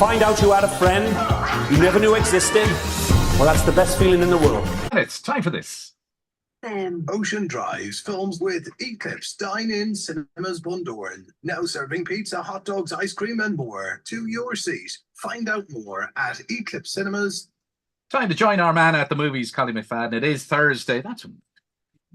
Find out you had a friend you never knew existed. Well, that's the best feeling in the world. And it's time for this. Ocean Drives films with Eclipse Dine-In Cinemas Bundoran. Now serving pizza, hot dogs, ice cream and more. To your seat. Find out more at Eclipse Cinemas. Time to join our man at the movies, Collie McFadden. It is Thursday. That's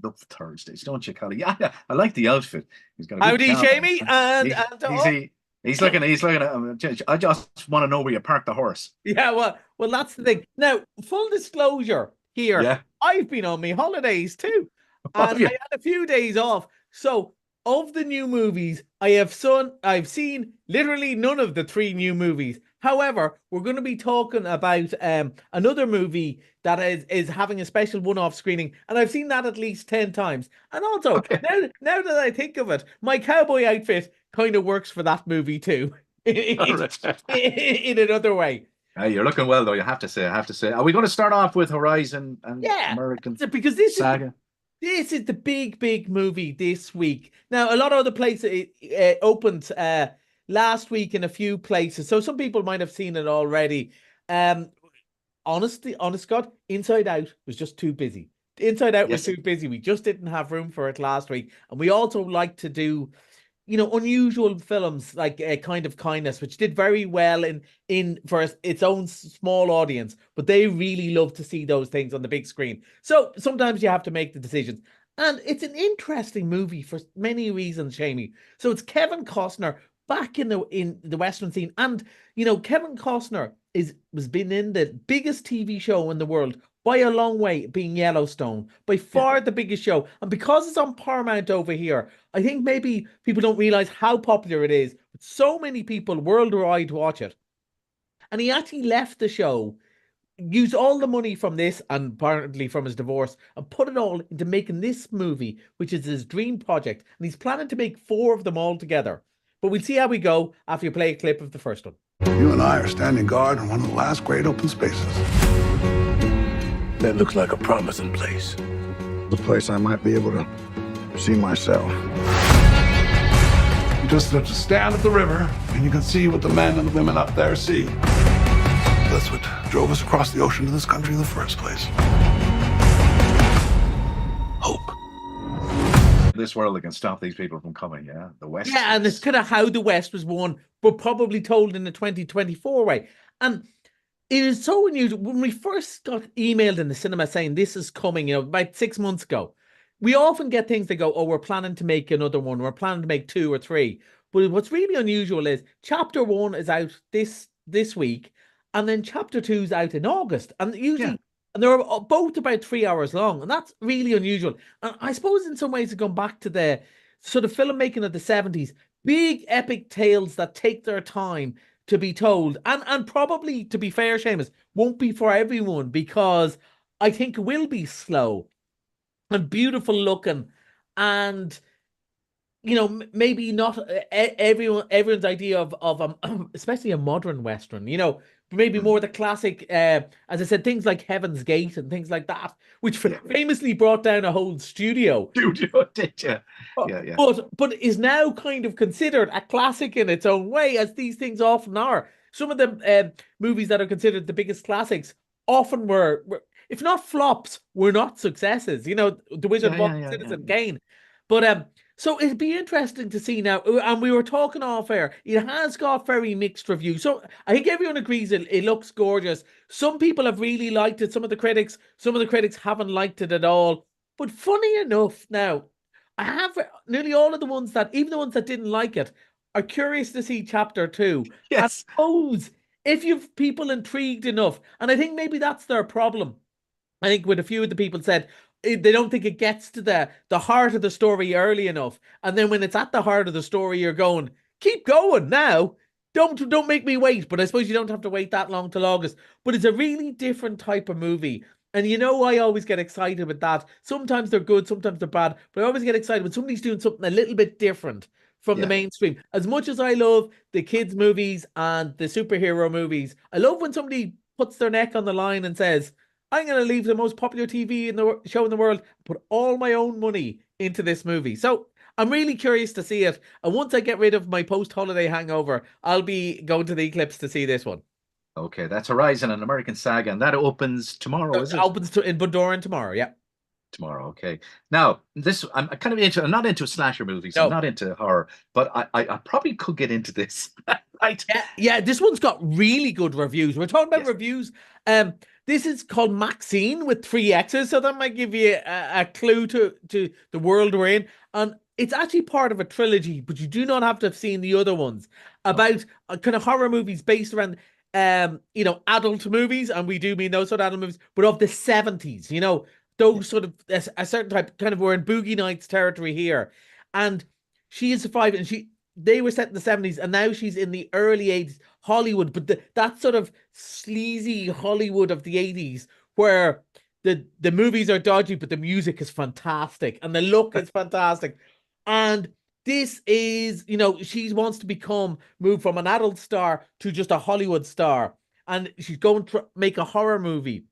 love Thursdays, don't you, Collie? Yeah, I like the outfit. He's got a Howdy, Seamie, he's looking at. I just want to know where you parked the horse. Yeah, well, that's the thing. Now, full disclosure here. Yeah. I've been on my holidays too, and I had a few days off. So, of the new movies, I've seen literally none of the 3 new movies. However, we're going to be talking about another movie that is having a special one-off screening, and I've seen that at least 10 times. And also, now that I think of it, my cowboy outfit kind of works for that movie too, in another way. You're looking well, though. I have to say. Are we going to start off with Horizon and American because this Saga? This is the big movie this week. Now, a lot of other places opened last week in a few places, so some people might have seen it already. Honest God, Inside Out was just too busy. Inside Out was too busy. We just didn't have room for it last week, and we also like to do, unusual films like Kind of Kindness, which did very well in for its own small audience, but they really love to see those things on the big screen. So sometimes you have to make the decisions. And it's an interesting movie for many reasons, Seamie. So it's Kevin Costner back in the Western scene. And, Kevin Costner was been in the biggest TV show in the world by a long way, being Yellowstone, by far the biggest show. And because it's on Paramount over here, I think maybe people don't realize how popular it is. But so many people worldwide watch it. And he actually left the show, used all the money from this and apparently from his divorce, and put it all into making this movie, which is his dream project. And he's planning to make 4 of them all together. But we'll see how we go after you play a clip of the first one. You and I are standing guard in one of the last great open spaces. That looks like a promising place. The place I might be able to see myself. You just have to stand at the river, and you can see what the men and the women up there see. That's what drove us across the ocean to this country in the first place. Hope. This world that can stop these people from coming, the West. Yeah, and it's kind of how the West was won, but probably told in the 2024 way. And it is so unusual. When we first got emailed in the cinema saying this is coming, about 6 months ago, we often get things that go, oh, we're planning to make another one. We're planning to make 2 or 3. But what's really unusual is Chapter 1 is out this week, and then Chapter 2 is out in August. And usually, and they're both about 3 hours long, and that's really unusual. And I suppose in some ways it's gone back to the sort of filmmaking of the 70s, big epic tales that take their time to be told, and probably, to be fair, Seamus, won't be for everyone, because I think it will be slow and beautiful looking, and maybe not everyone's idea of especially a modern Western, maybe more the classic, as I said, things like Heaven's Gate and things like that, which famously brought down a whole studio. Did you? Yeah. But is now kind of considered a classic in its own way, as these things often are. Some of the movies that are considered the biggest classics often were, if not flops, were not successes. The Wizard of Oz, Citizen Kane. But so it'd be interesting to see now, and we were talking off air, it has got very mixed reviews. So I think everyone agrees it looks gorgeous. Some people have really liked it. Some of the critics haven't liked it at all. But funny enough, now, I have nearly all of the ones that, even the ones that didn't like it, are curious to see Chapter 2. Yes. I suppose if you've people intrigued enough, and I think maybe that's their problem. I think with a few of the people said, they don't think it gets to the heart of the story early enough. And then when it's at the heart of the story, you're going, keep going now. Don't make me wait. But I suppose you don't have to wait that long till August. But it's a really different type of movie. And I always get excited with that. Sometimes they're good, sometimes they're bad. But I always get excited when somebody's doing something a little bit different from the mainstream. As much as I love the kids' movies and the superhero movies, I love when somebody puts their neck on the line and says, I'm going to leave the most popular TV show in the world, put all my own money into this movie. So I'm really curious to see it. And once I get rid of my post-holiday hangover, I'll be going to the Eclipse to see this one. Okay, that's Horizon, an American saga, and that opens tomorrow, is It it? opens in Bundoran tomorrow, yeah. Tomorrow, okay. Now, I'm kind of into. I'm not into slasher movies. I'm No. not into horror, but I probably could get into this. Right? Yeah, this one's got really good reviews. We're talking about Yes. reviews. This is called Maxxxine with 3 X's, so that might give you a clue to the world we're in. And it's actually part of a trilogy, but you do not have to have seen the other ones about kind of horror movies based around adult movies, and we do mean those sort of adult movies, but of the 70s, those sort of a certain type, kind of, we're in Boogie Nights territory here. And she is survived, and they were set in the 70s, and now she's in the early 80s Hollywood, but that sort of sleazy Hollywood of the 80s where the movies are dodgy, but the music is fantastic and the look is fantastic. And this is, she wants to move from an adult star to just a Hollywood star, and she's going to make a horror movie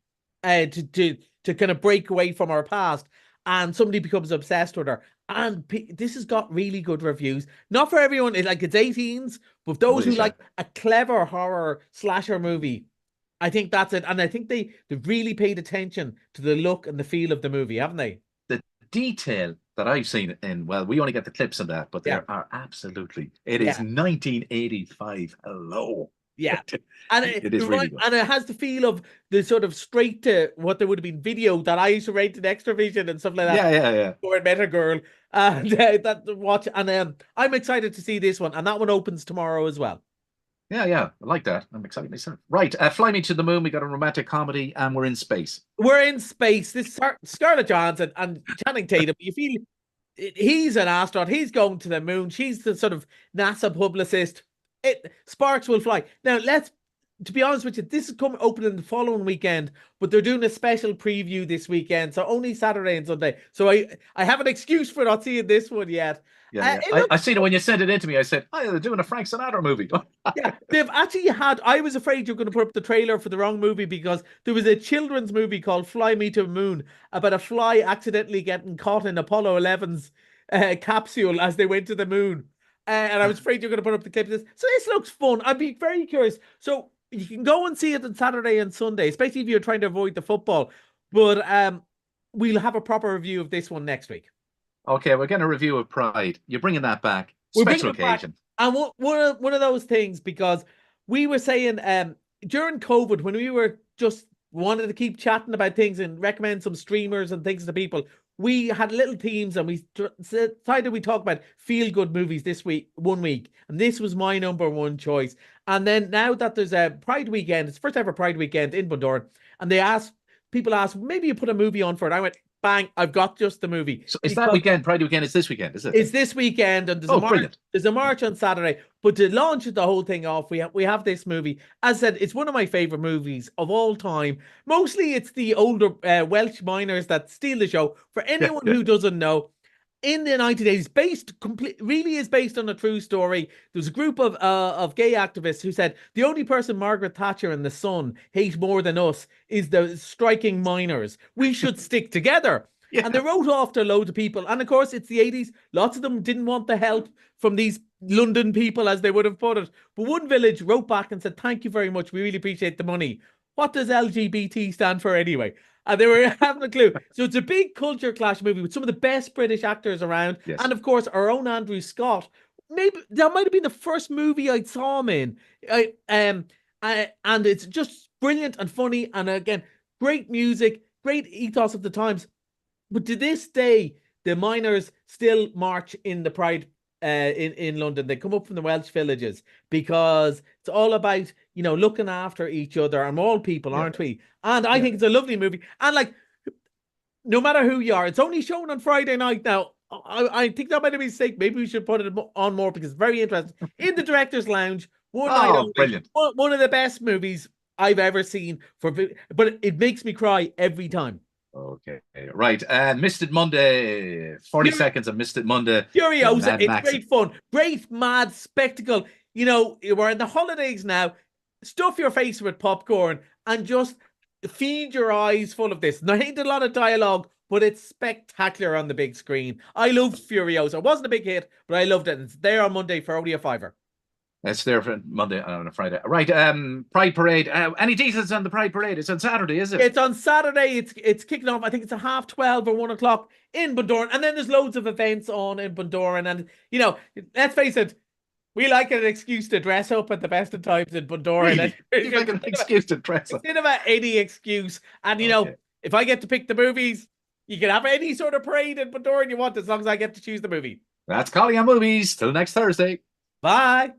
to kind of break away from her past, and somebody becomes obsessed with her. And this has got really good reviews. Not for everyone. It's 18s, but those who like a clever horror slasher movie, I think that's it. And I think they've really paid attention to the look and the feel of the movie, haven't they? The detail that I've seen we only get the clips of that, but there are absolutely. It is 1985. Hello. Yeah, and it is really good. And it has the feel of the sort of straight to what there would have been video that I used to rate in Extravision and stuff like that. Yeah. Or Met a Girl, and that watch. And I'm excited to see this one, and that one opens tomorrow as well. Yeah, I like that. I'm excited myself. Right, Fly Me to the Moon. We got a romantic comedy, and we're in space. We're in space. This Scarlett Johansson and Channing Tatum. You feel he's an astronaut. He's going to the moon. She's the sort of NASA publicist. Sparks will fly. Now, to be honest with you, this is opening the following weekend, but they're doing a special preview this weekend, so only Saturday and Sunday. So I have an excuse for not seeing this one yet. Yeah. I seen it when you sent it in to me. I said, they're doing a Frank Sinatra movie. Yeah, they've actually I was afraid you were going to put up the trailer for the wrong movie, because there was a children's movie called Fly Me to the Moon about a fly accidentally getting caught in Apollo 11's capsule as they went to the moon. And I was afraid you're going to put up the clip of this. So this looks fun. I'd be very curious. So you can go and see it on Saturday and Sunday, especially if you're trying to avoid the football. But we'll have a proper review of this one next week. Okay, we're getting a review of Pride. You're bringing that back. Special occasion. And one of those things, because we were saying during COVID, when we were just wanted to keep chatting about things and recommend some streamers and things to people, we had little teams, and we decided we talk about feel-good movies this week, 1 week. And this was my number one choice. And then now that there's a Pride weekend, it's the first ever Pride weekend in Bundoran, and people asked, maybe you put a movie on for it. I went, bang, I've got just the movie. So is that weekend, Pride weekend? It's this weekend, is it? It's this weekend, and there's a march on Saturday. But to launch the whole thing off, we have this movie. As I said, it's one of my favorite movies of all time. Mostly it's the older Welsh miners that steal the show. For anyone who doesn't know, in the 1980s, really is based on a true story. There was a group of gay activists who said the only person Margaret Thatcher and the Sun hate more than us is the striking miners. We should stick together. Yeah. And they wrote off to loads of people. And of course, it's the 80s. Lots of them didn't want the help from these London people, as they would have put it. But one village wrote back and said, thank you very much. We really appreciate the money. What does LGBT stand for anyway? And they were having a clue. So it's a big culture clash movie with some of the best British actors around. Yes. And of course, our own Andrew Scott. Maybe that might have been the first movie I saw him in. And it's just brilliant and funny. And again, great music, great ethos of the times. But to this day, the miners still march in the Pride in London. They come up from the Welsh villages because it's all about, looking after each other, and all people, aren't we? And I think it's a lovely movie. And no matter who you are, it's only shown on Friday night now. I think that might have been a mistake. Maybe we should put it on more, because it's very interesting. In the Director's Lounge, brilliant. One of the best movies I've ever seen, but it makes me cry every time. Okay, right. Misted Monday, 40 seconds of Misted Monday. Furiosa, it's great fun. Great, mad spectacle. We're in the holidays now. Stuff your face with popcorn and just feed your eyes full of this. There ain't a lot of dialogue, but it's spectacular on the big screen. I loved Furiosa. It wasn't a big hit, but I loved it. It's there on Monday for only a fiver. It's there for Monday and a Friday. Right, Pride Parade. Any details on the Pride Parade? It's on Saturday, is it? It's on Saturday. It's kicking off. I think it's a 12:30 or 1 o'clock in Bundoran. And then there's loads of events on in Bundoran. And, you know, let's face it, we like an excuse to dress up at the best of times in Bundoran. Really? You like an excuse to dress up? Instead of any excuse. And, you know, if I get to pick the movies, you can have any sort of parade in Bundoran you want as long as I get to choose the movie. That's Collie on Movies. Till next Thursday. Bye.